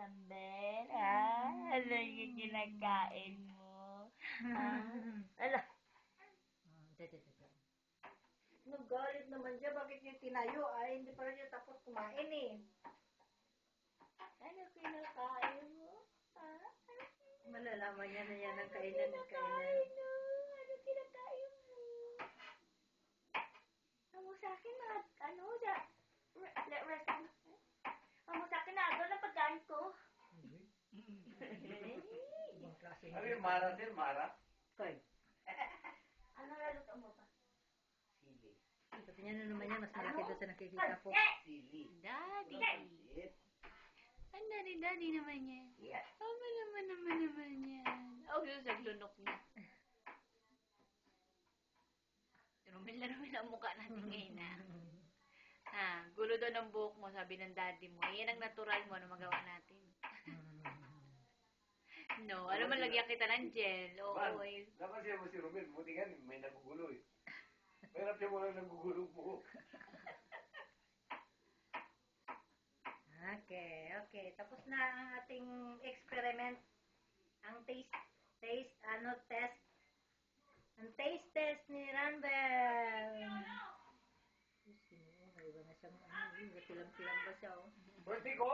Rambel, ano yung kinakain mo? Ala, Nagalit naman siya. Bakit niya tinayo? Ay, hindi pa rin niya tapos kumain eh. ano kinakain mo? Malalaman niya na yan ang Ano kainan. kinakain mo? Ano kinakain mo? Amo sa akin na, rest. Amo sa akin na, agad ang pagkain ko. Ibang klase Ano yung Mara, sir? Mara? Koy. Ano laluto mo ba? Sili. Kasi niya na naman yan. Mas malaki doon sa nakikita ko. Sili. Daddy. Pansit. Ang daddy naman yan. Yeah. Tama naman yan. Oh, gusto sa lunok niya. Rumil ang mukha natin ngayon gulo daw ng buhok mo, sabi ng daddy mo. Yan ang natural mo na magawa natin. No, alam mo, lagyan kita ng gel. Oo, eh. Napansin mo si Romel, buti nga, may nagugulo eh. Mahirap siya walang nagugulo po. Okay. Tapos na ang ating experiment. Ang test. Ang taste test ni Ranbel. Iba na siyang tilam-tilam ba siya, oh. Birthday ko!